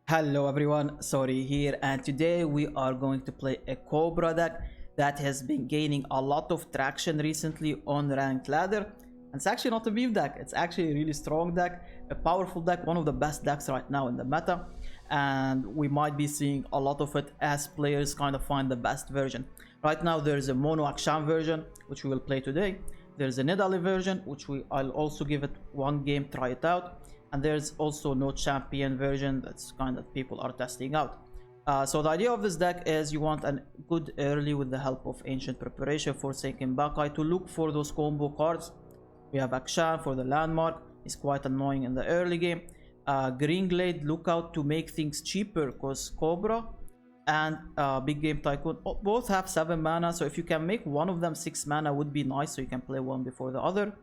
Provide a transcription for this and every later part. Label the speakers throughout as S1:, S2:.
S1: Hello everyone, Sorry here, and today we are going to play a COBRA deck that has been gaining a lot of traction recently on ranked ladder. And it's actually not a beef deck, it's actually a really strong deck, a powerful deck, one of the best decks right now in the meta, and we might be seeing a lot of it as players kind of find the best version. Right now there's a mono Akshan version which we will play today. There's a Nidalee version which I'll also give it one game, try it out. And there's also no champion version that's kind of people are testing out. So the idea of this deck is you want a good early with the help of Ancient Preparation, Forsaken Bakai to look for those combo cards. We have Akshan for the landmark, it's quite annoying in the early game. Green Glade, look out to make things cheaper because COBRA and Big Game Tycoon both have 7 mana, so if you can make one of them 6 mana would be nice, so you can play one before the other.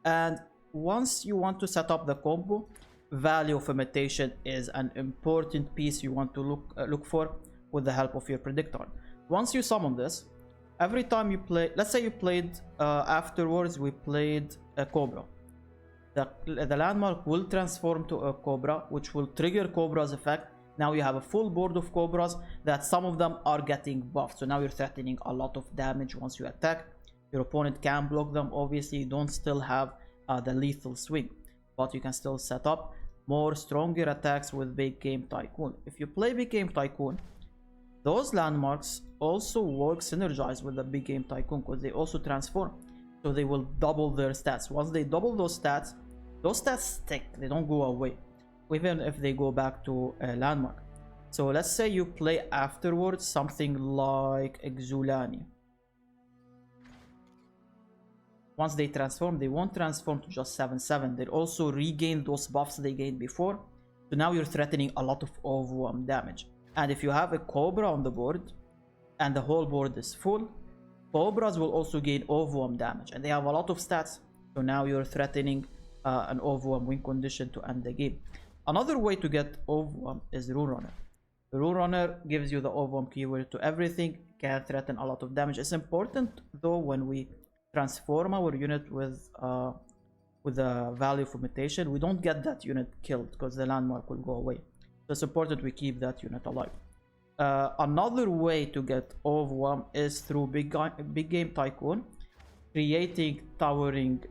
S1: And once you want to set up the combo, Value of Imitation is an important piece you want to look for with the help of your predictor. Once you summon this, every time you play, let's say you played afterwards we played a COBRA, the landmark will transform to a COBRA, which will trigger COBRA's effect. Now you have a full board of COBRAs that some of them are getting buffed, so now you're threatening a lot of damage once you attack. Your opponent can block them, obviously you don't still have the lethal swing, but you can still set up more stronger attacks with Big Game Tycoon. If you play Big Game Tycoon, those landmarks also work synergize with the Big Game Tycoon because they also transform, so they will double their stats. Once they double those stats stick, they don't go away even if they go back to a landmark. So let's say you play afterwards something like Exulani. Once they transform, they won't transform to just 7/7. They'll also regain those buffs they gained before. So now you're threatening a lot of overwhelm damage. And if you have a COBRA on the board and the whole board is full, COBRAs will also gain overwhelm damage. And they have a lot of stats. So now you're threatening an overwhelm win condition to end the game. Another way to get overwhelm is Rune Runner. The Rune Runner gives you the overwhelm keyword to everything, can threaten a lot of damage. It's important though when we transform our unit with the Value of Imitation, we don't get that unit killed because the landmark will go away. So it's important we keep that unit alive. Another way to get overwhelm is through Big Game Tycoon, creating towering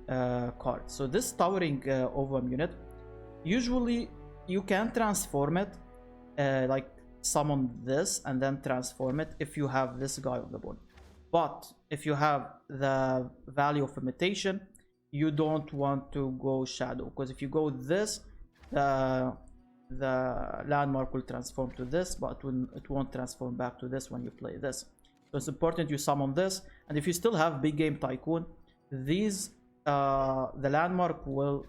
S1: cards. So this towering overwhelm unit, usually you can transform it, like summon this and then transform it if you have this guy on the board. But if you have the Value of Imitation, you don't want to go Shadow, because if you go this, the landmark will transform to this, but it won't transform back to this when you play this. So it's important you summon this, and if you still have Big Game Tycoon, these the landmark will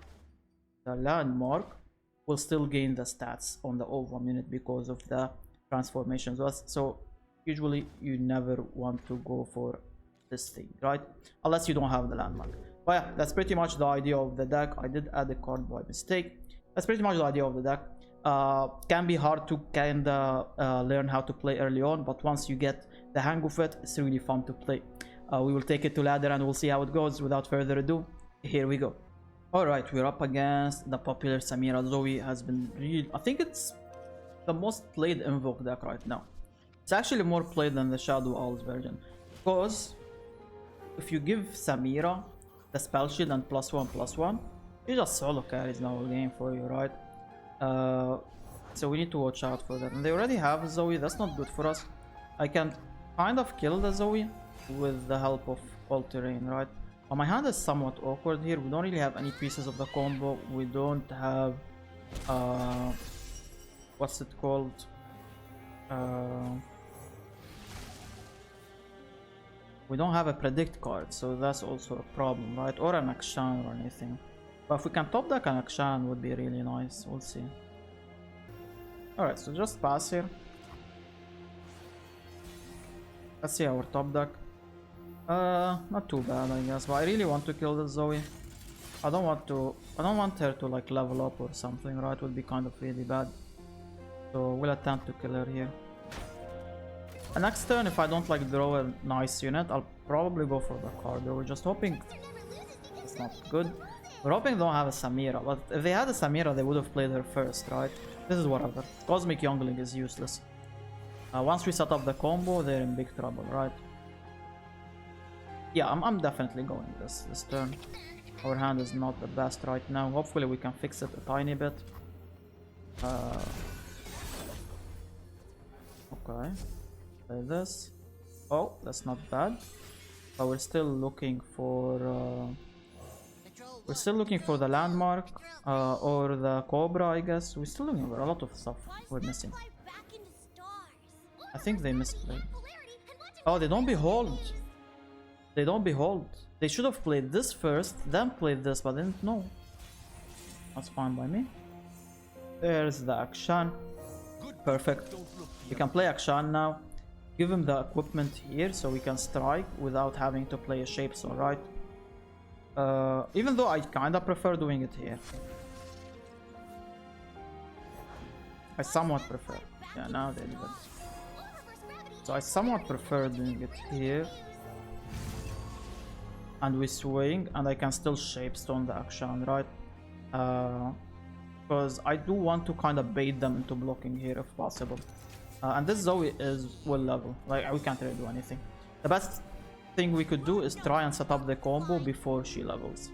S1: still gain the stats on the overwhelm unit because of the transformations. So usually you never want to go for this thing, right? Unless you don't have the landmark. But yeah, that's pretty much the idea of the deck. I did add a card by mistake. That's pretty much the idea of the deck. Can be hard to kinda learn how to play early on, but once you get the hang of it, it's really fun to play. We will take it to ladder and we'll see how it goes. Without further ado, here we go. Alright, we're up against the popular Samira. Zoe has been really, I think it's the most played Invoke deck right now. It's actually more played than the Shadow Owls version, because if you give Samira the spell shield and +1/+1, she just solo carries the whole game for you, right? So we need to watch out for that. And they already have Zoe, that's not good for us. I can kind of kill the Zoe with the help of All Terrain, right? But my hand is somewhat awkward here. We don't really have any pieces of the combo. We don't have what's it called? We don't have a predict card, so that's also a problem, right? Or an Akshan or anything. But if we can top deck an Akshan, would be really nice. We'll see. Alright, so just pass here. Let's see our top deck. Not too bad, I guess. But I really want to kill this Zoe. I don't want her to like level up or something, right? It would be kind of really bad. So we'll attempt to kill her here. And next turn, if I don't like draw a nice unit, I'll probably go for the card. We're just hoping it's not good. We're hoping they don't have a Samira, but if they had a Samira, they would have played her first, right? This is whatever. Cosmic Youngling is useless. Once we set up the combo, they're in big trouble, right? Yeah, I'm definitely going this turn. Our hand is not the best right now. Hopefully we can fix it a tiny bit. Okay. Play this. Oh, that's not bad. But we're still looking for the landmark or the Cobra, I guess. We're still looking for a lot of stuff we're missing. I think they misplayed. Oh, they don't behold. They don't behold. They should have played this first, then played this, but didn't know. That's fine by me. There's the Akshan. Perfect. We can play Akshan now. Give him the equipment here so we can strike without having to play a shape sword, right? Even though I kinda prefer doing it here. I somewhat prefer. Yeah, now they did it. So I somewhat prefer doing it here. And we swing, and I can still shapestone the Akshan, right? Because I do want to kind of bait them into blocking here if possible. And this Zoe is well level, like we can't really do anything. The best thing we could do is try and set up the combo before she levels.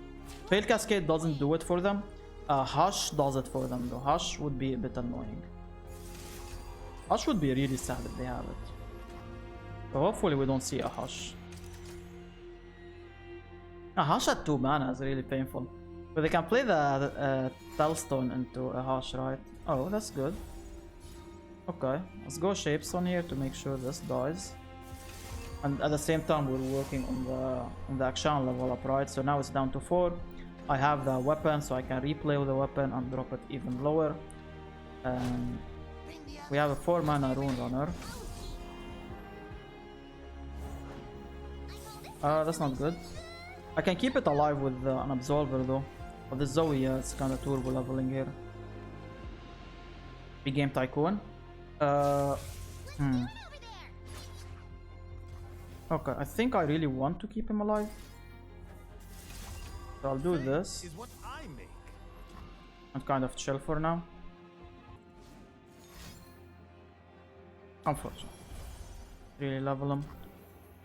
S1: Fail Cascade doesn't do it for them. Hush does it for them though. Hush would be a bit annoying. Hush would be really sad if they have it. So hopefully we don't see a Hush. A Hush at 2 mana is really painful. But they can play the Telstone into a Hush, right? Oh, that's good. Okay, let's go Shapestone here to make sure this dies. And at the same time we're working on the Akshan level up, right? So now it's down to 4. I have the weapon, so I can replay with the weapon and drop it even lower. And we have a 4 mana Rune Runner. That's not good. I can keep it alive with an Absolver though. But the Zoe, yeah, it's kind of turbo leveling here. Big Game Tycoon. Okay, I think I really want to keep him alive. So I'll do this. And kind of chill for now. Unfortunately. Really level him.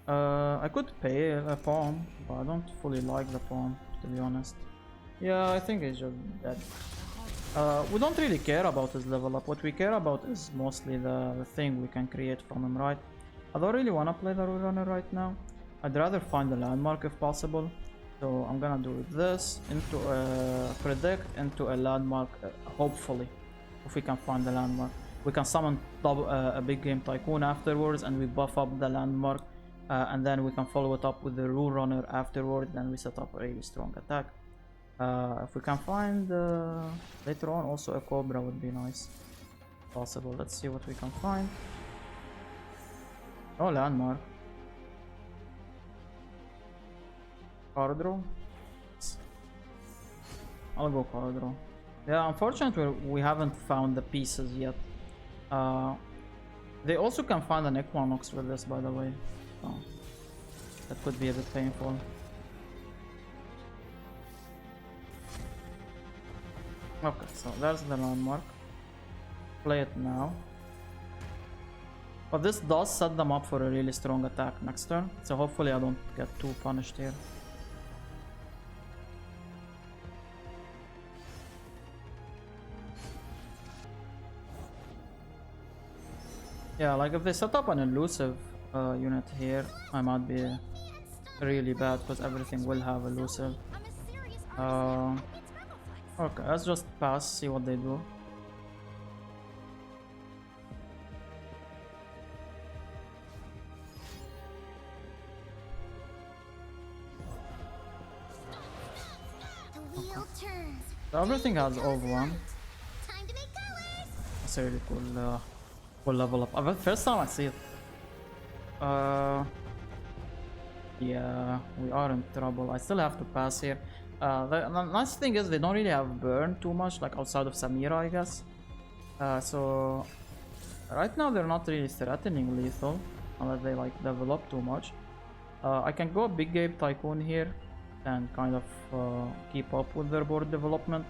S1: I could pay a pawn, but I don't fully like the pawn, to be honest. Yeah, I think he's just dead. We don't really care about his level up. What we care about is mostly the thing we can create from him, right? I don't really want to play the Rune Runner right now. I'd rather find the landmark if possible. So I'm gonna do this into a predict into a landmark, hopefully, if we can find the landmark. We can summon a Big Game Tycoon afterwards and we buff up the landmark. And then we can follow it up with the Rune Runner afterward. Then we set up a really strong attack. If we can find later on also a Cobra would be nice. Possible. Let's see what we can find. Oh, landmark. Card draw. I'll go card draw. Yeah, unfortunately we haven't found the pieces yet. They also can find an Equinox with this, by the way. So that could be a bit painful. Okay, so there's the landmark. Play it now. But this does set them up for a really strong attack next turn, so hopefully I don't get too punished here. Yeah, like if they set up an elusive unit here, I might be really bad because everything will have elusive. Okay, let's just pass, see what they do. So everything has Ov 1. That's a really cool level up. First time I see it. Yeah, we are in trouble. I still have to pass here. The nice thing is they don't really have burn too much, like outside of Samira, I guess. So right now they're not really threatening lethal, unless they like level up too much. I can go Big Game Tycoon here and kind of keep up with their board development.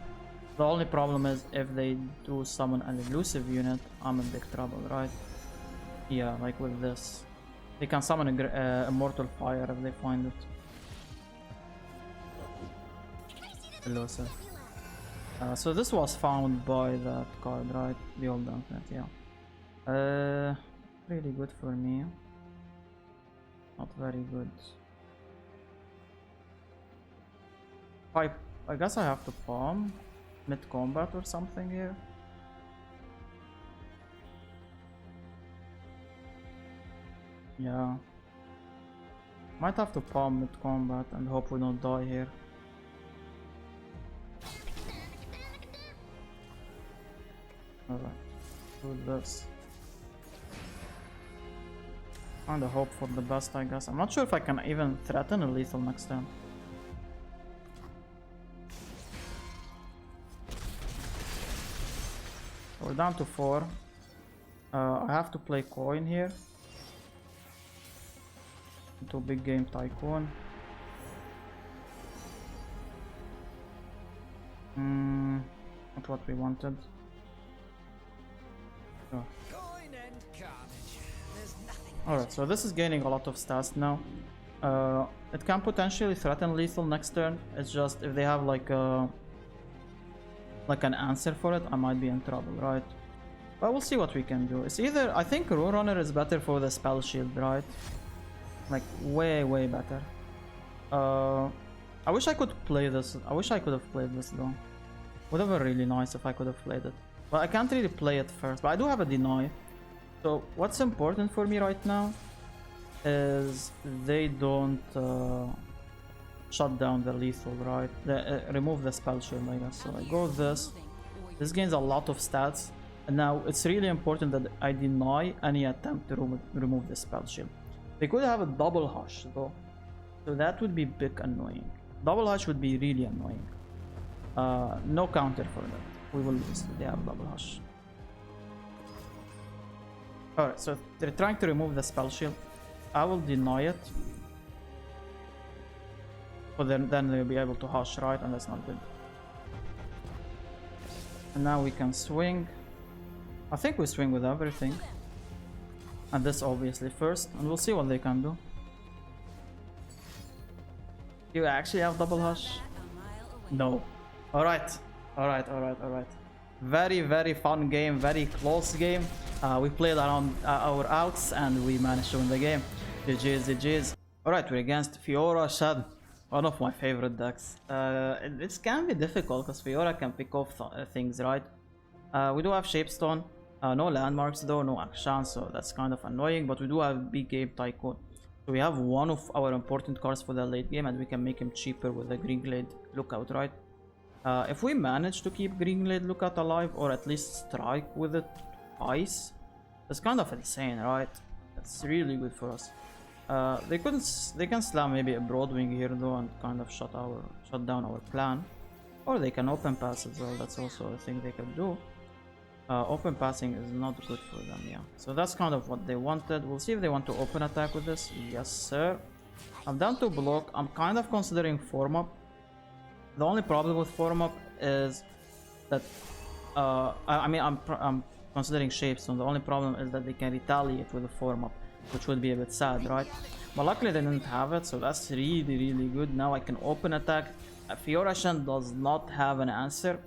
S1: The only problem is if they do summon an elusive unit, I'm in big trouble, right? Yeah, like with this. They can summon a Immortal Fire if they find it. Elusive. So this was found by that card, right? The old Dunknet, yeah. Really good for me. Not very good. I guess I have to palm mid-combat or something here. Yeah. Might have to palm mid-combat and hope we don't die here. Alright, do this. Kinda hope for the best, I guess. I'm not sure if I can even threaten a lethal next turn. We're down to 4. I have to play coin here. Into big game tycoon. Not what we wanted. Oh. Alright, so this is gaining a lot of stats now. It can potentially threaten lethal next turn. It's just if they have like an answer for it, I might be in trouble, right? But we'll see what we can do. It's either, I think Rune Runner is better for the spell shield, right? Like way better. I wish I could play this. I wish I could have played this though. Would have been really nice if I could have played it. But I can't really play it first. But I do have a deny. So what's important for me right now is they don't shut down the lethal, right? Remove the spell shield, I guess. So I go this. This gains a lot of stats. And now it's really important that I deny any attempt to remove the spell shield. They could have a double hush though. So that would be big annoying. Double hush would be really annoying. No counter for that. We will lose if they have double hush. Alright, so they're trying to remove the spell shield. I will deny it. But then they'll be able to hush, right? And that's not good. And now we can swing. I think we swing with everything. And this obviously first. And we'll see what they can do. You actually have double hush? No. Alright. Alright. Very fun game. Very close game. We played around our outs and we managed to win the game. GG's. Alright, we're against Fiora Shed. One of my favorite decks. It can be difficult because Fiora can pick off things, right? We do have Shapestone. No landmarks though, no Akshan, so that's kind of annoying. But we do have Big Game Tycoon. So we have one of our important cards for the late game and we can make him cheaper with the Greenglade Lookout, right? If we manage to keep Greenglade Lookout alive or at least strike with it twice, that's kind of insane, right? That's really good for us. They can slam maybe a Broadwing here though and kind of shut down our plan. Or they can open pass as well, that's also a thing they can do. Open passing is not good for them, yeah. So that's kind of what they wanted. We'll see if they want to open attack with this. Yes, sir. I'm down to block. I'm kind of considering form up. The only problem with form up is that I'm considering shapes, so the only problem is that they can retaliate with the form up, which would be a bit sad, right? But luckily they didn't have it, so that's really good. Now I can open attack. Fiora Shen does not have an answer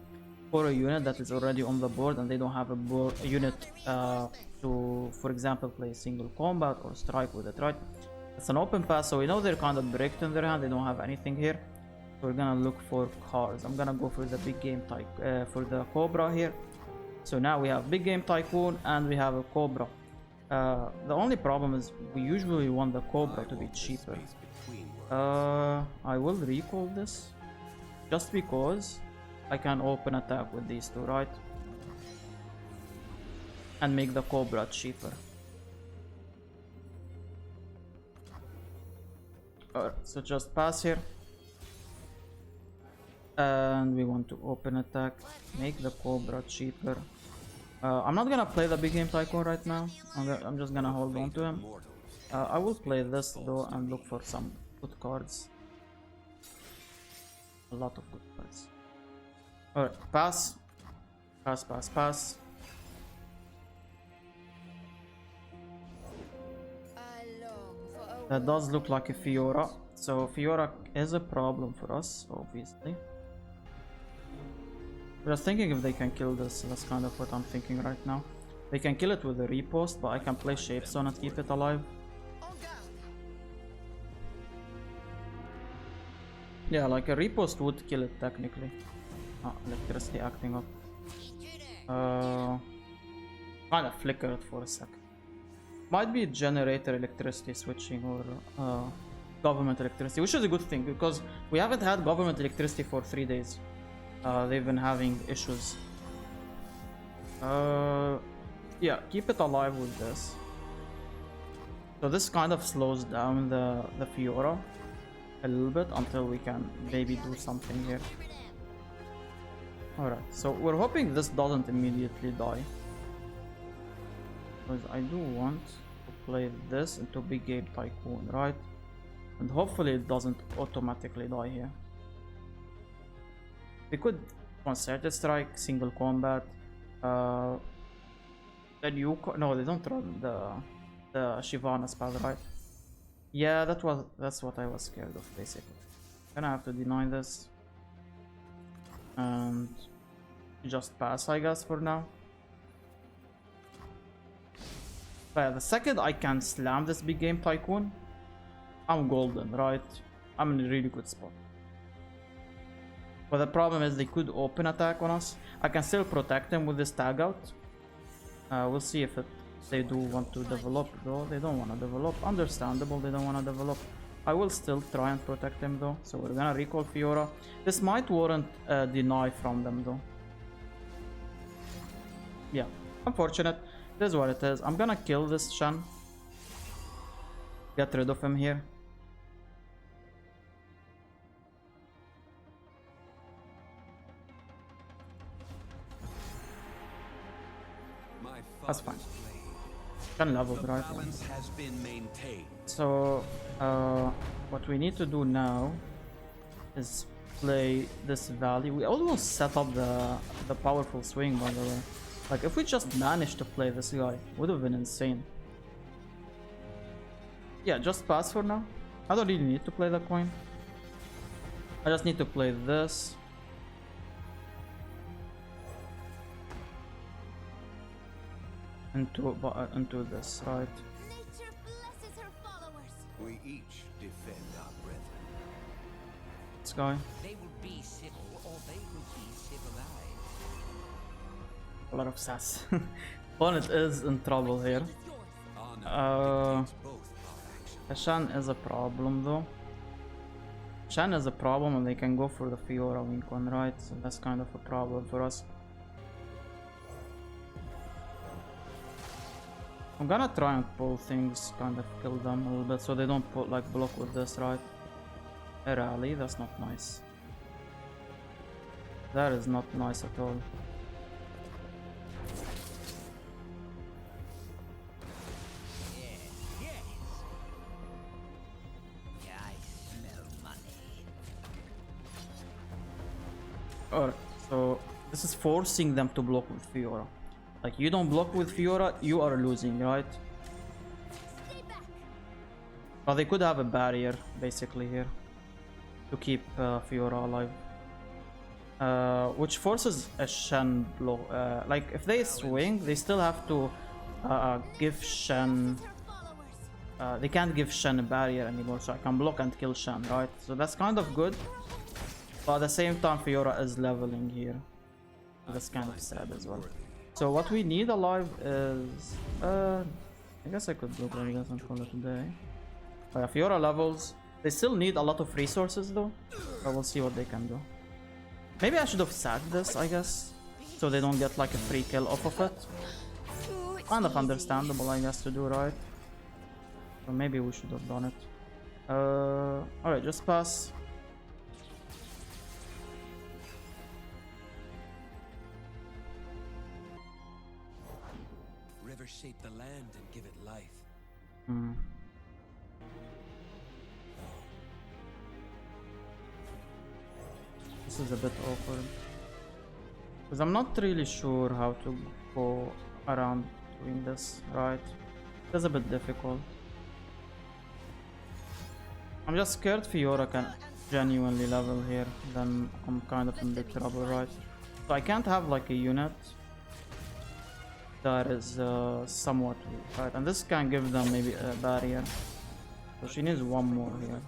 S1: for a unit that is already on the board, and they don't have a unit to, for example, play single combat or strike with it, right? It's an open pass, so we know they're kind of bricked in their hand. They don't have anything here. So we're gonna look for cards. I'm gonna go for the big game for the Cobra here. So now we have big game Tycoon and we have a Cobra. The only problem is we usually want the Cobra to be cheaper. I will recall this just because I can open attack with these two, right? And make the Cobra cheaper. Alright, so just pass here. And we want to open attack, make the Cobra cheaper. I'm not gonna play the big game Tycoon right now. I'm just gonna hold on to him. I will play this though and look for some good cards. A lot of good cards. Alright, pass. Pass, pass, pass. That does look like a Fiora. So Fiora is a problem for us, obviously. We're thinking if they can kill this. That's kind of what I'm thinking right now. They can kill it with a repost, but I can play Shapestone and keep it alive. Yeah, like a repost would kill it technically. Ah, electricity acting up. Kind of flickered for a sec. Might be generator electricity switching or government electricity, which is a good thing because we haven't had government electricity for 3 days. They've been having issues. Yeah, keep it alive with this. So this kind of slows down the Fiora a little bit until we can maybe do something here. Alright, so we're hoping this doesn't immediately die. Because I do want to play this into Big Game Tycoon, right? And hopefully it doesn't automatically die here. We could Concerted Strike, single combat. Then you no, they don't run the Shivana spell, right? Yeah, that's what I was scared of, basically. Gonna have to deny this. And just pass, I guess, for now. But the second I can slam this Big Game Tycoon, I'm golden, right? I'm in a really good spot. But the problem is they could open attack on us. I can still protect them with this tag out. We'll see if they do want to develop, though. They don't want to develop. Understandable, they don't want to develop. I will still try and protect them, though. So we're gonna recall Fiora. This might warrant a deny from them, though. Yeah, unfortunate. This is what it is. I'm gonna kill this Shen. Get rid of him here. That's fine. Shen leveled, right? So, what we need to do now is play this Valley. We almost set up the powerful swing, by the way. Like, if we just managed to play this guy, would have been insane. Yeah, just pass for now. I don't really need to play the coin. I just need to play this. Into this, right?
S2: Nature blesses her followers.
S3: We each defend our brethren.
S1: This guy.
S4: They will be civil or they will be civilized.
S1: A lot of sass. Opponent is in trouble here. Akshan is a problem, though. Akshan is a problem and they can go for the Fiora Wincon, right? So that's kind of a problem for us. I'm gonna try and pull things, kind of kill them a little bit so they don't put like block with this, right? A rally, that's not nice. That is not nice at all. Alright, so this is forcing them to block with Fiora. Like, you don't block with Fiora, you are losing, right? But they could have a barrier, basically, here. To keep Fiora alive. Which forces a Shen blow. Like, if they swing, they still have to give Shen... they can't give Shen a barrier anymore, so I can block and kill Shen, right? So that's kind of good. But at the same time, Fiora is leveling here. That's kind of sad as well. So what we need alive is... I guess I could block like this and call it a day. But yeah, Fiora levels. They still need a lot of resources though. But we'll see what they can do. Maybe I should have sacked this, I guess. So they don't get like a free kill off of it. Kind of understandable, I guess, to do, right? So maybe we should have done it. Alright, just pass.
S3: Rivers shape the land and give it life.
S1: This is a bit awkward. Because I'm not really sure how to go around doing this, right? It's a bit difficult. I'm just scared Fiora can genuinely level here, then I'm kind of in big trouble, right? So I can't have like a unit that is somewhat weak, right? And this can give them maybe a barrier. So she needs one more here.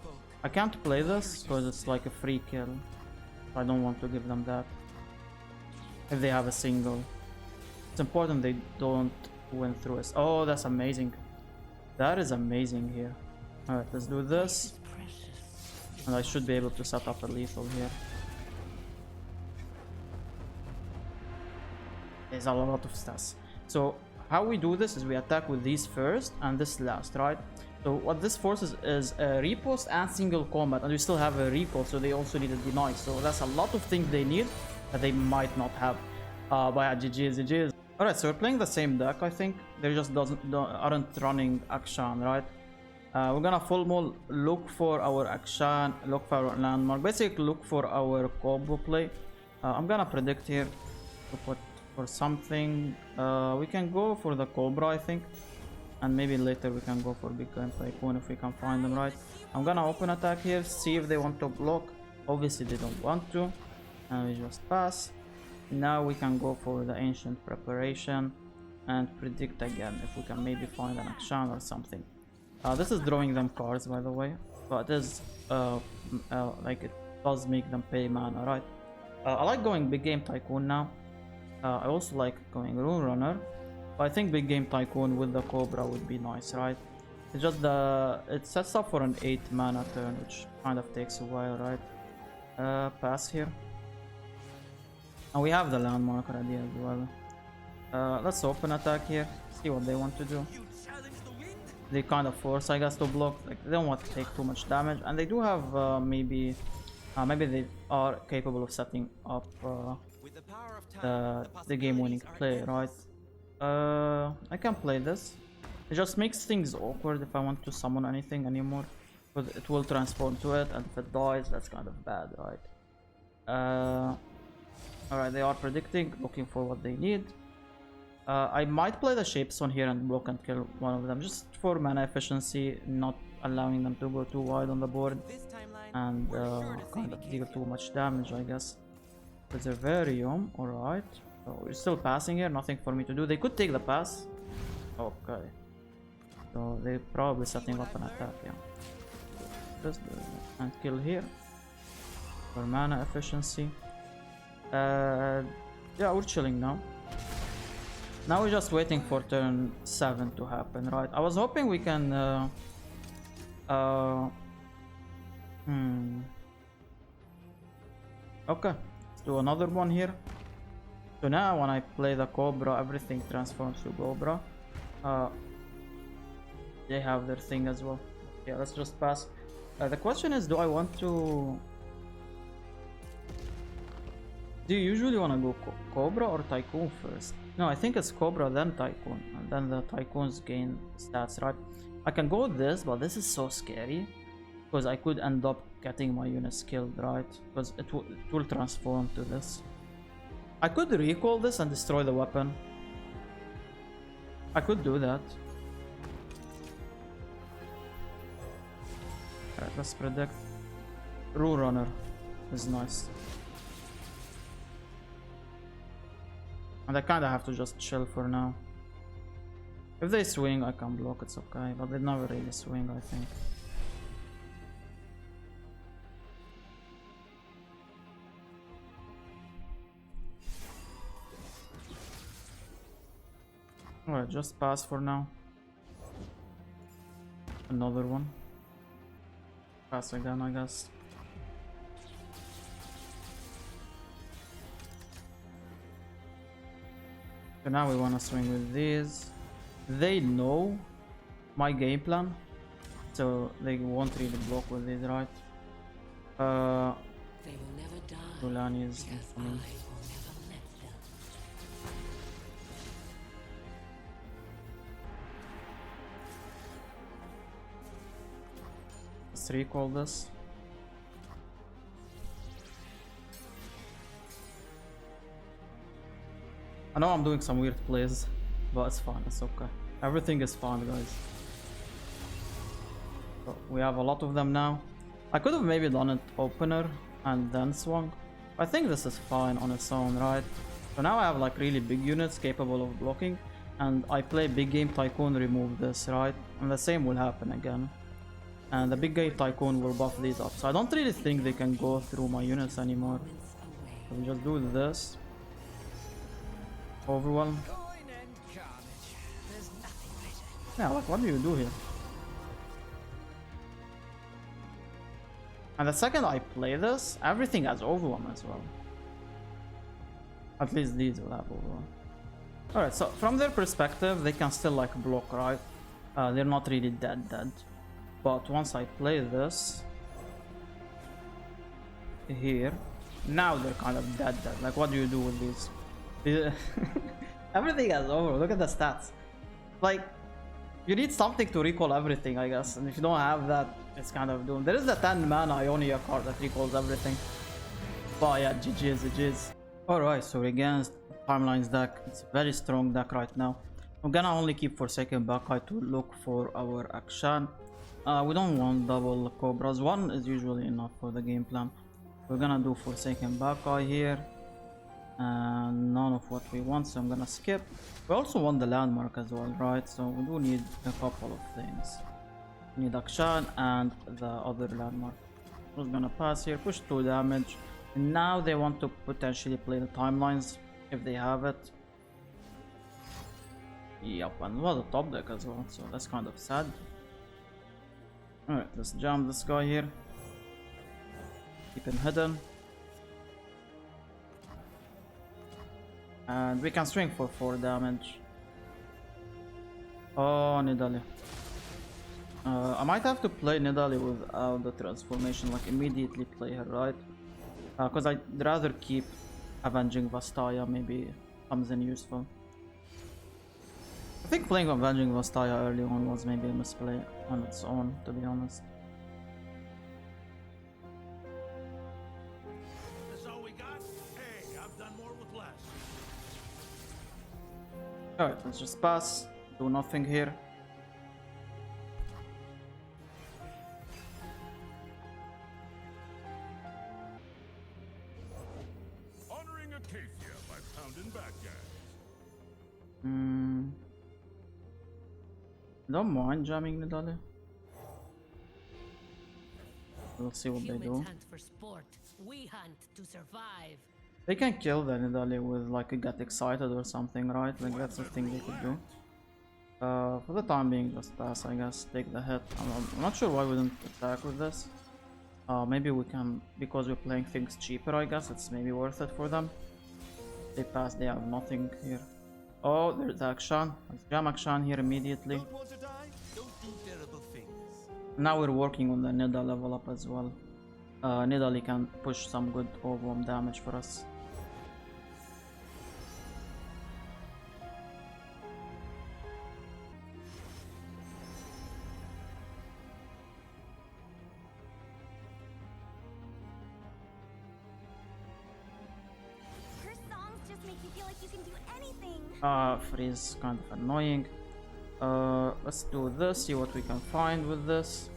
S1: I can't play this because it's like a free kill. I don't want to give them that. If they have a single. It's important they don't win through us. Oh, that's amazing. That is amazing here. Alright, let's do this. And I should be able to set up a lethal here. There's a lot of stats. So how we do this is we attack with these first and this last, right? So what this forces is a repost and single combat, and we still have a recall, so they also need a deny. So that's a lot of things they need that they might not have. But yeah, GG's. Alright, so we're playing the same deck, I think. They just aren't running Akshan, right? We're gonna full mode look for our Akshan, look for our landmark, basically look for our combo play. I'm gonna predict here to put for something. We can go for the COBRA, I think, and maybe later we can go for Big Game Tycoon if we can find them, right? I'm gonna open attack here, see if they want to block. Obviously they don't want to, and we just pass. Now we can go for the ancient preparation and predict again if we can maybe find an Akshan or something. This is drawing them cards, by the way, but it is like it does make them pay mana, right? I like going Big Game Tycoon now. I also like going Rune Runner, but I think Big Game Tycoon with the COBRA would be nice, right? It's just it sets up for an 8 mana turn, which kind of takes a while, right? Pass here. And we have the landmark already as well. Let's open attack here, see what they want to do. They kind of force, I guess, to block. Like, they don't want to take too much damage, and they do have maybe they are capable of setting up the game-winning play, right? I can play this. It just makes things awkward if I want to summon anything anymore, because it will transform to it, and if it dies, that's kind of bad, right? Alright, they are predicting, looking for what they need. I might play the Shapestone here and block and kill one of them, just for mana efficiency, not allowing them to go too wide on the board, and kind of deal too much damage, I guess. Preservarium, alright. So we're still passing here, nothing for me to do. They could take the pass. Okay. So they're probably setting up an attack, yeah. Just do it. And kill here. For mana efficiency. Yeah, we're chilling now. Now we're just waiting for turn 7 to happen, right? I was hoping we can okay, let's do another one here. So now when I play the COBRA, everything transforms to COBRA. They have their thing as well. Yeah, let's just pass. The question is, do I want to... Do you usually want to go COBRA or Tycoon first? No, I think it's COBRA then Tycoon, and then the Tycoons gain stats, right? I can go with this, but this is so scary, because I could end up getting my units killed, right? Because it will transform to this. I could recall this and destroy the weapon. I could do that. Alright, let's predict. Rune Runner is nice. And I kinda have to just chill for now. If they swing, I can block, it's okay. But they never really swing, I think. Alright, just pass for now. Another one. Pass again, I guess. So now we want to swing with these. They know my game plan, so they won't really block with these, right?
S4: They will never die.
S1: Rulani is
S4: Because I
S1: coming.
S4: will never let them.
S1: Let's recall this. I know I'm doing some weird plays, but it's fine, it's okay. Everything is fine, guys. So we have a lot of them now. I could have maybe done it opener and then swung. I think this is fine on its own, right? So now I have like really big units capable of blocking, and I play big game tycoon, remove this, right? And the same will happen again. And the big game tycoon will buff these up. So I don't really think they can go through my units anymore. So we just do this. Overwhelm. Yeah, like what do you do here? And the second I play this, everything has overwhelm as well. At least these will have overwhelm. Alright, so from their perspective, they can still like block, right? They're not really dead. But once I play this here, now they're kind of dead. Like what do you do with these? Everything has overwhelm. Look at the stats. Like, you need something to recall everything, I guess. And if you don't have that, it's kind of doomed. There is the 10 mana Ionia card that recalls everything. But yeah, GG's. Alright, so against Timeline's deck, it's a very strong deck right now. I'm gonna only keep Forsaken Bakai to look for our Akshan. We don't want double Cobras. One is usually enough for the game plan. We're gonna do Forsaken Bakai here. And none of what we want, so I'm gonna skip. We also want the landmark as well, right? So we do need a couple of things. We need Akshan and the other landmark. Who's gonna pass here, push 2 damage. And now they want to potentially play the timelines if they have it. Yep, and well, the top deck as well, so that's kind of sad. Alright, let's jam this guy here. Keep him hidden. And we can swing for 4 damage. Oh, Nidalee. I might have to play Nidalee without the transformation, like immediately play her, right? Because I'd rather keep Avenging Vastaya, maybe comes in useful. I think playing Avenging Vastaya early on was maybe a misplay on its own, to be honest. Alright, let's just pass, do nothing here.
S5: Honoring Acacia by pounding bad guys.
S1: Don't mind jamming Nidalee. We'll see what they do.
S6: Hunt for sport. We hunt to survive.
S1: They can kill the Nidalee with like a get excited or something, right? Like that's the thing they could do. For the time being, just pass, I guess. Take the hit. I'm not sure why we didn't attack with this. Maybe we can, because we're playing things cheaper, I guess. It's maybe worth it for them. They pass, they have nothing here. Oh, there's Akshan. Let's jam Akshan here immediately.
S3: Don't want to die? Don't do terrible things.
S1: Now we're working on the Nida level up as well. Nidalee can push some good overwhelm damage for us.
S2: Her songs just make you feel like you can do anything.
S1: Freeze kind of annoying. Let's do this, see what we can find with this.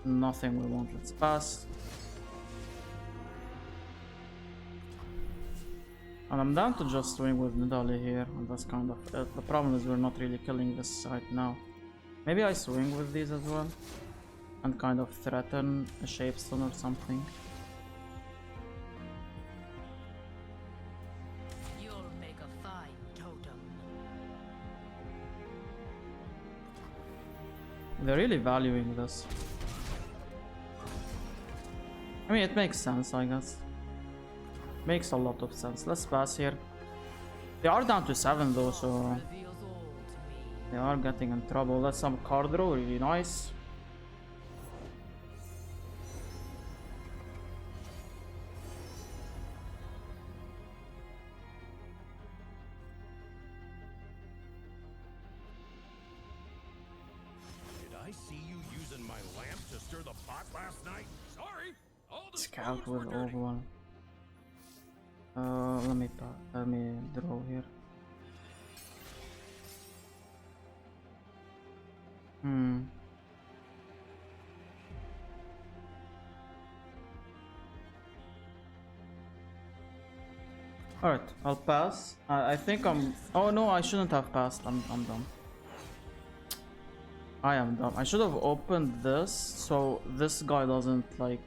S1: Nothing we want, let's pass. And I'm down to just swing with Nidalee here, and that's kind of it. The problem is we're not really killing this right now. Maybe I swing with these as well, and kind of threaten a Shapestone or something.
S6: You'll make a fine totem.
S1: They're really valuing this. I mean, it makes sense, I guess. Makes a lot of sense. Let's pass here. They are down to 7 though, so
S6: Reveals all to me.
S1: they are getting in trouble. That's some card draw, really nice.
S5: Did I see you using my lamp to stir the pot last night? Sorry. All the
S1: Scout
S5: spoons
S1: with
S5: were dirty.
S1: overwhelm. Let me draw here. Alright, I'll pass. I think I'm... Oh no, I shouldn't have passed. I'm dumb. I am dumb. I should have opened this so this guy doesn't like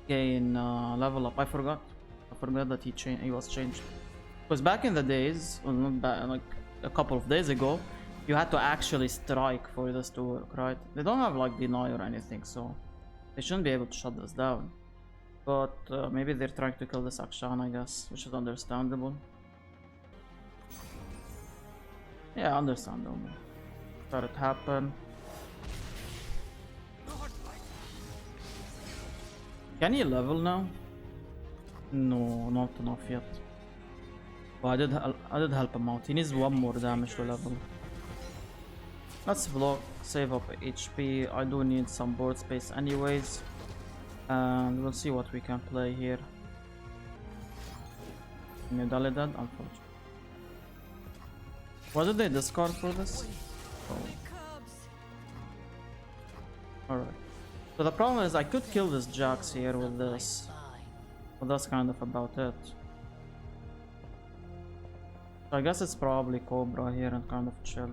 S1: gain level up. I forgot that he was changed. Because back in the days, well, not back, like a couple of days ago, you had to actually strike for this to work, right? They don't have like deny or anything, so they shouldn't be able to shut this down. But maybe they're trying to kill this Akshan, I guess, which is understandable. Yeah, understandable. Let it happen. Can he level now? No, not enough yet. But I did help him out. He needs one more damage to level. Let's block, save up HP. I do need some board space anyways. And we'll see what we can play here. Medallion, unfortunately. What did they discard for this? Oh. Alright. So the problem is I could kill this Jax here with this. But that's kind of about it. So I guess it's probably Cobra here and kind of chill.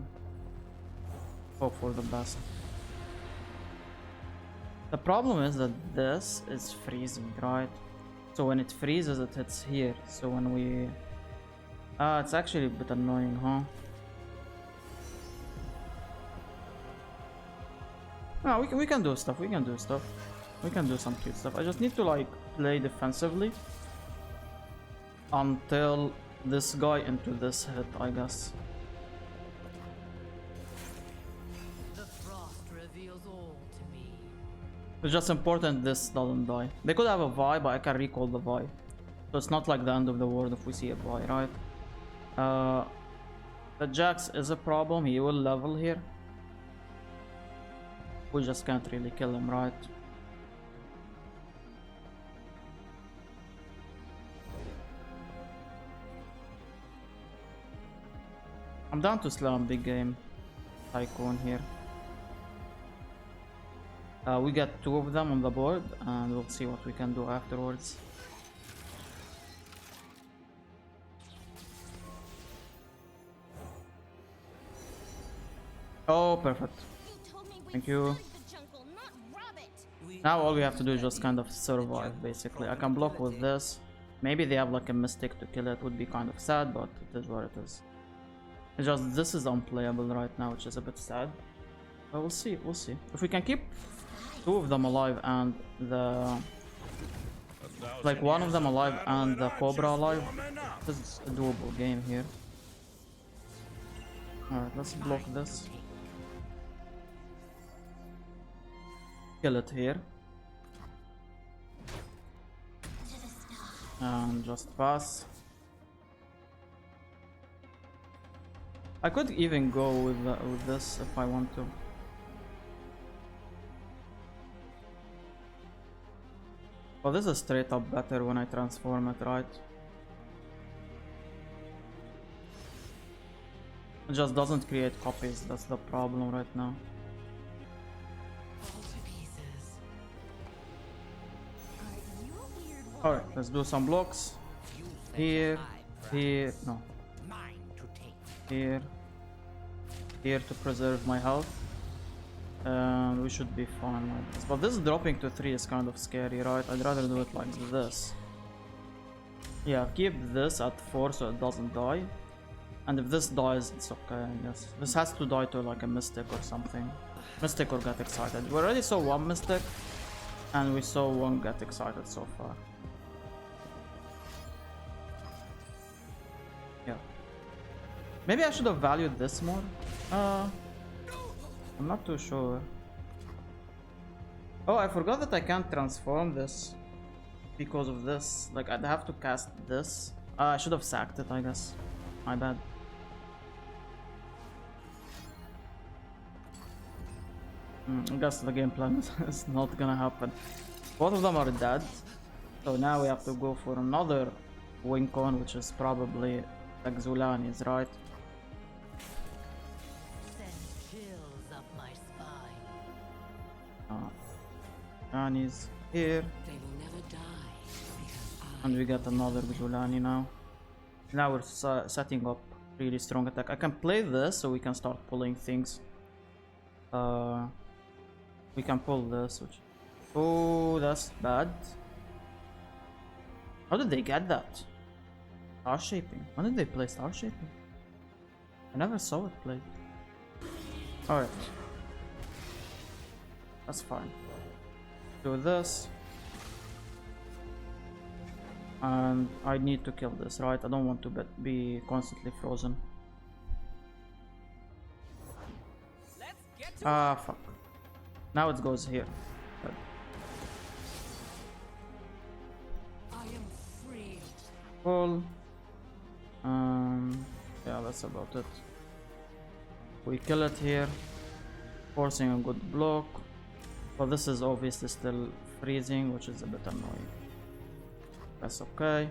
S1: Hope for the best. The problem is that this is freezing, right? So when it freezes, it hits here. So when we... it's actually a bit annoying, huh? No, we can do stuff, we can do stuff. We can do some cute stuff. I just need to like play defensively until this guy into this hit, I guess.
S6: The frost reveals all to me.
S1: It's just important this doesn't die. They could have a Vi, but I can recall the Vi. So it's not like the end of the world if we see a Vi, right? The Jax is a problem, he will level here. We just can't really kill him, right? I'm down to slam big game Tycoon here. We get 2 of them on the board and we'll see what we can do afterwards. Oh, perfect. Thank you. Now all we have to do is just kind of survive, basically. I can block with this. Maybe they have like a Mystic to kill it. Would be kind of sad, but it is what it is. It's just this is unplayable right now, which is a bit sad. But we'll see, we'll see. If we can keep 2 of them alive and the... like one of them alive and the Cobra alive, this is a doable game here. Alright, let's block this. Kill it here. And just pass. I could even go with this if I want to. Well, this is straight up better when I transform it, right? It just doesn't create copies, that's the problem right now. Alright, let's do some blocks. Here, here, no. Here, here to preserve my health. And we should be fine like this. But this dropping to 3 is kind of scary, right? I'd rather do it like this. Yeah, keep this at 4 so it doesn't die. And if this dies, it's okay, I guess. This has to die to like a Mystic or something. Mystic or Get Excited. We already saw 1 Mystic. And we saw 1 Get Excited so far. Yeah. Maybe I should have valued this more. I'm not too sure. Oh, I forgot that I can't transform this because of this. Like, I'd have to cast this. I should have sacked it, I guess. My bad. I guess the game plan is not gonna happen. Both of them are dead. So now we have to go for another wink on, which is probably like Zulani's, right?
S6: Send chills up my spine.
S1: Zulani's here,
S4: They will never die because
S1: and we get another Zulani now. Now we're setting up really strong attack. I can play this so we can start pulling things. We can pull this, which... Oh, that's bad. How did they get that? Star shaping. When did they play star shaping? I never saw it played. Alright. That's fine. Do this. And I need to kill this, right? I don't want to be constantly frozen. Ah, fuck. Now it goes here. Good.
S6: I am free.
S1: Pull. Yeah, that's about it. We kill it here, forcing a good block. But this is obviously still freezing, which is a bit annoying. That's okay.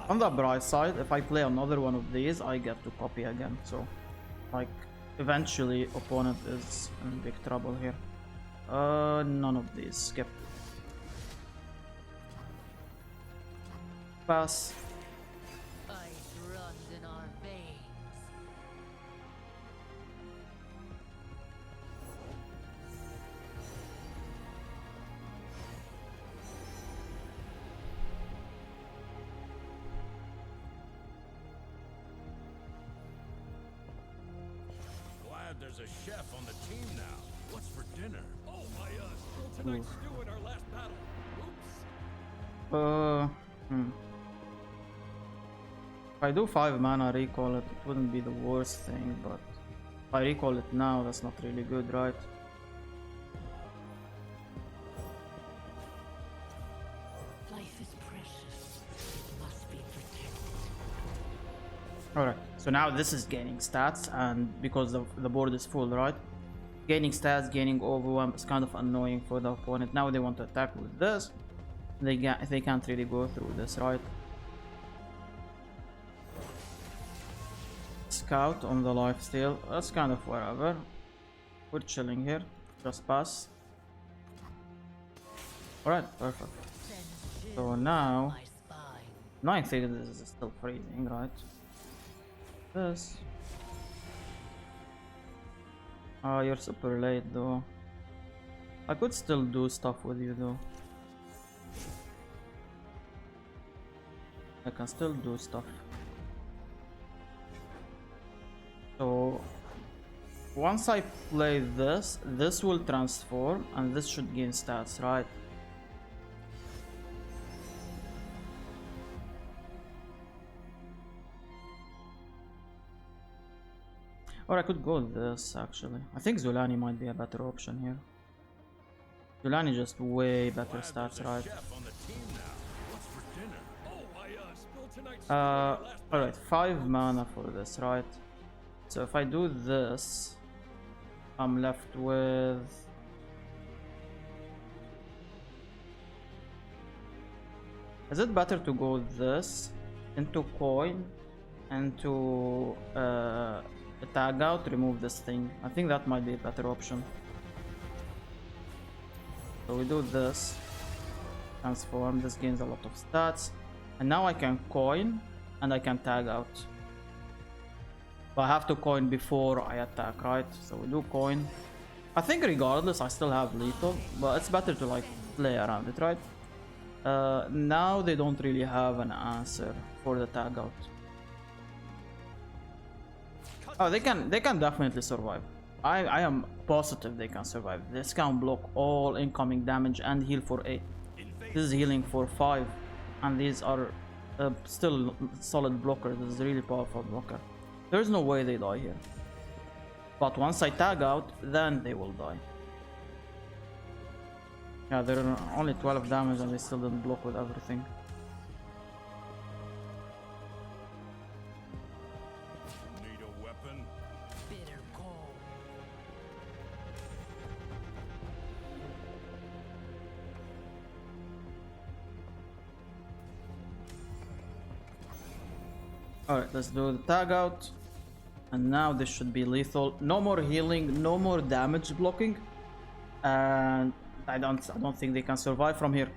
S1: On the bright side, if I play another one of these, I get to copy again. So, like, eventually, opponent is in big trouble here. None of these. Skip. Pass.
S6: Ice runs in our veins.
S5: Glad there's a chef on the team now. What's for dinner?
S3: Oh, I spilled tonight's stew in our last battle. Oops.
S1: If I do 5 mana recall it, it wouldn't be the worst thing, but if I recall it now, that's not really good, right?
S6: Life is precious. It must be protected.
S1: Alright, so now this is gaining stats, and because the board is full, right? Gaining stats, gaining overwhelm is kind of annoying for the opponent. Now they want to attack with this. They can't really go through this, right? Scout on the lifesteal, that's kind of wherever. We're chilling here, just pass. Alright, perfect.
S6: Send
S1: So
S6: chills
S1: now,
S6: up my spine.
S1: annoying thing is this is still freezing, right? This. Oh, you're super late though. I could still do stuff with you though. I can still do stuff. So once I play this, this will transform and this should gain stats, right? Or I could go this actually. I think Zulani might be a better option here. Zulani just way better stats, right?
S5: Chef on the team now. What's for dinner?
S3: Oh, I spilled tonight's stew in our last battle.
S1: Alright, 5 mana for this, right? So if I do this, I'm left with... Is it better to go this into coin and to tag out, remove this thing? I think that might be a better option. So we do this, transform, this gains a lot of stats, and now I can coin and I can tag out. But I have to coin before I attack, right? So we do coin. I think regardless I still have lethal, but it's better to like play around it, right? Now they don't really have an answer for the tag out. Oh, they can definitely survive. I am positive they can survive. This can block all incoming damage and heal for 8. This is healing for 5, and these are still solid blockers. This is a really powerful blocker. There's no way they die here. But once I tag out, then they will die. Yeah, they're only 12 damage and they still didn't block with everything.
S5: Need a weapon?
S6: Bitter cold.
S1: Alright, let's do the tag out. And now this should be lethal. No more healing, no more damage blocking. And I don't think they can survive from here.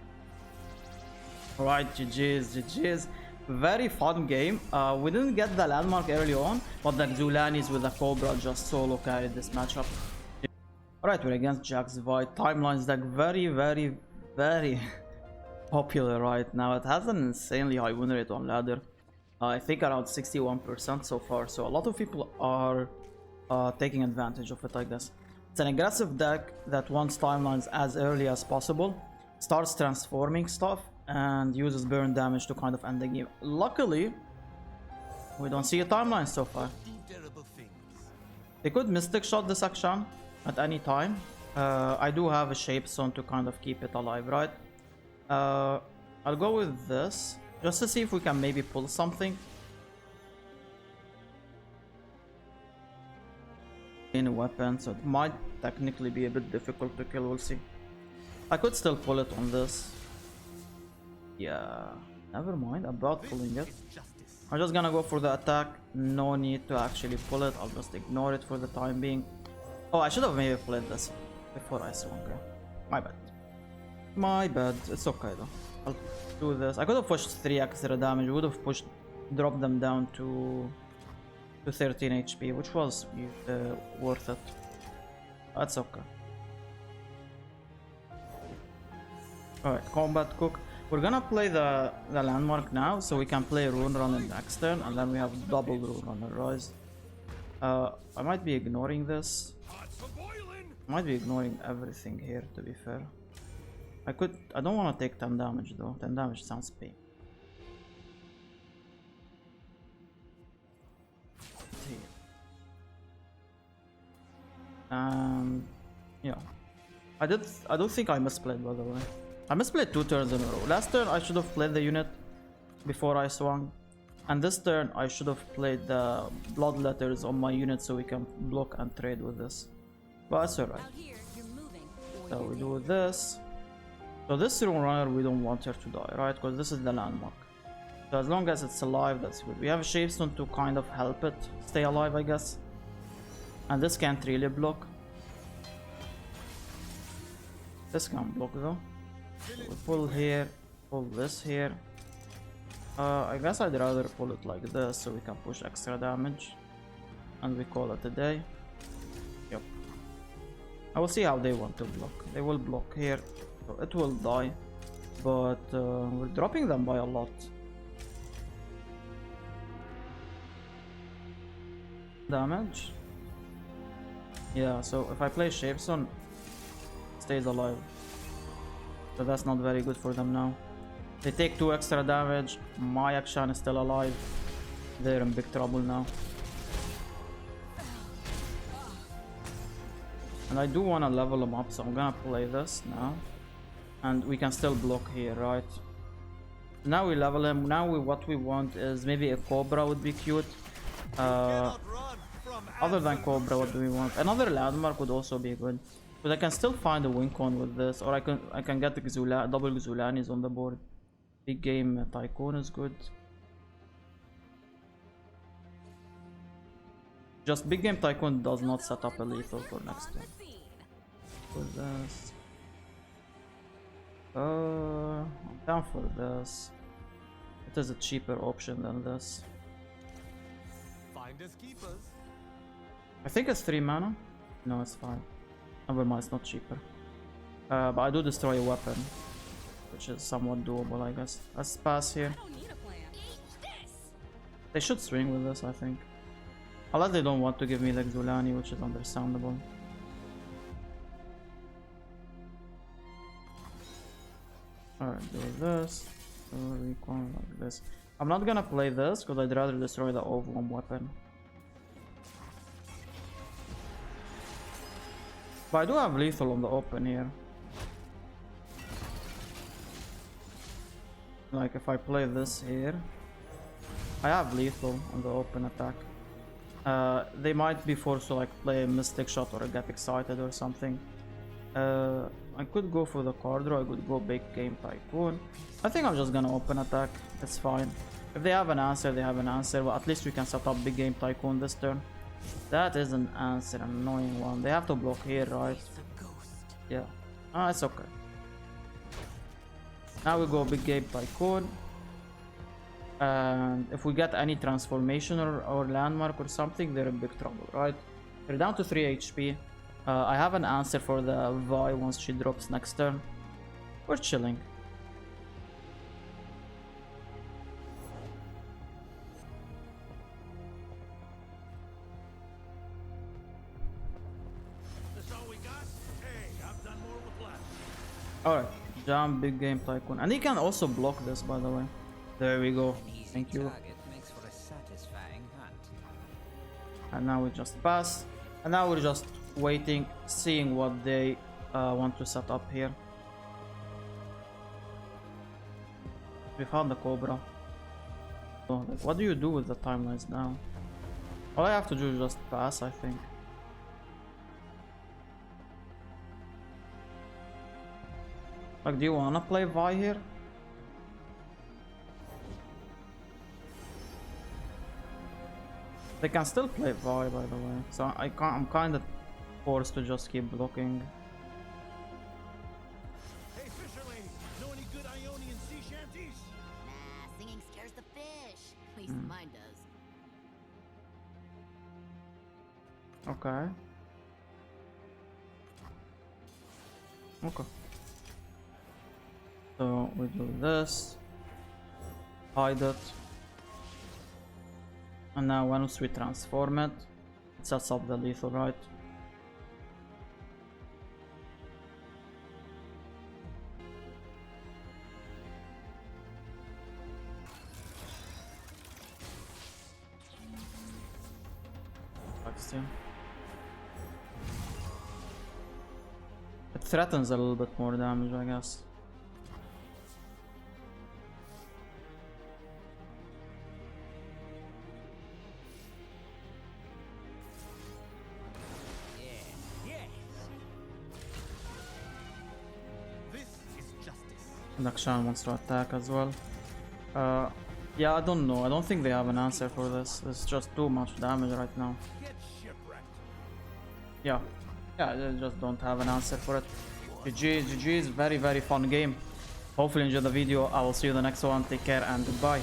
S1: Alright, GG's, GG's. Very fun game. We didn't get the landmark early on, but the Xulanis with the Cobra just solo carried this matchup. Alright, we're against Jack's Void. Timeline's deck very popular right now. It has an insanely high win rate on ladder. I think around 61% so far, so a lot of people are taking advantage of it, I guess. It's an aggressive deck that wants timelines as early as possible, starts transforming stuff, and uses burn damage to kind of end the game. Luckily, we don't see a timeline so far. They could Mystic Shot this Akshan at any time. I do have a Shape Stone to kind of keep it alive, right? I'll go with this, just to see if we can maybe pull something. In a weapon, so it might technically be a bit difficult to kill, we'll see. I could still pull it on this. Yeah, never mind about pulling it. I'm just gonna go for the attack. No need to actually pull it. I'll just ignore it for the time being. Oh, I should have maybe played this before I swung. Yeah. My bad. My bad. It's okay though. I'll do this. I could have pushed 3 extra damage. Would have pushed, dropped them down to 13 HP, which was worth it. That's okay. Alright, combat cook. We're gonna play the landmark now, so we can play Rune Runner next turn, and then we have double Rune Runner Rise. I might be ignoring this. I might be ignoring everything here, to be fair. I don't want to take 10 damage though. 10 damage sounds pain. Yeah. I don't think I misplayed, by the way. I misplayed 2 turns in a row. Last turn I should have played the unit before I swung. And this turn I should have played the blood letters on my unit so we can block and trade with this. But it's alright. So we do this. So this Rune Runner, we don't want her to die, right? Because this is the landmark. So as long as it's alive, that's good. We have a Shapestone to kind of help it stay alive, I guess. And this can't really block. This can block though. So we pull here, pull this here. I guess I'd rather pull it like this so we can push extra damage. And we call it a day. Yep. I will see how they want to block. They will block here. So it will die. But we're dropping them by a lot. Damage. Yeah, so if I play Shapestone, stays alive. So that's not very good for them now. They take 2 extra damage. My Akshan is still alive. They're in big trouble now. And I do want to level them up, so I'm gonna play this now. And we can still block here, right? Now we level him. Now what we want is maybe a Cobra would be cute. Other than Cobra, what do we want? Another landmark would also be good. But I can still find a Wincon with this, or I can get the double Xulanis on the board. Big game Tycoon is good. Just big game Tycoon does not set up a lethal for next turn. For this. I'm down for this. It is a cheaper option than this.
S3: Finders keepers.
S1: I think it's 3 mana. No, it's 5. Never mind, it's not cheaper. But I do destroy a weapon, which is somewhat doable, I guess. Let's pass here. They should swing with this, I think. Unless they don't want to give me the Xulani, which is understandable. Alright, do this. Recon like this. I'm not gonna play this because I'd rather destroy the Ovum weapon. But I do have lethal on the open here. Like if I play this here, I have lethal on the open attack. They might be forced to like play a Mystic Shot or get excited or something. I could go for the card draw, I could go big game Tycoon. I think I'm just gonna open attack, it's fine. If they have an answer, they have an answer, but at least we can set up big game tycoon this turn. That is an answer, annoying one. They have to block here, right? Yeah. Ah, it's okay. Now we go big game tycoon. And if we get any transformation or landmark or something, they're in big trouble, right? They're down to 3 HP. I have an answer for the Vi once she drops next turn. We're chilling.
S5: That's all we got? Hey, I've done more with less.
S1: Alright, jump big game tycoon. And he can also block this, by the way. There we go.
S4: An easy
S1: Thank you.
S4: target makes for a satisfying hunt.
S1: And now we just pass. And now we're just waiting, seeing what they want to set up here. We found the Cobra. So, like, what do you do with the timelines now? All I have to do is just pass, I think. Like, do you wanna play Vi here? They can still play Vi, by the way. So I'm kind of forced to just keep blocking.
S5: Hey, fisher lady, know any good Ionian sea shanties?
S6: Nah, singing scares the fish. At least mine does.
S1: Okay. Okay. So we do this. Hide it. And now once we transform it, it sets up the lethal, right? It threatens a little bit more damage, I guess. And Akshan wants to attack as well. Yeah, I don't know. I don't think they have an answer for this. It's just too much damage right now.
S5: Get shipwrecked.
S1: Yeah, they just don't have an answer for it. GG is very fun game. Hopefully enjoy the video. I will see you in the next one. Take care and goodbye.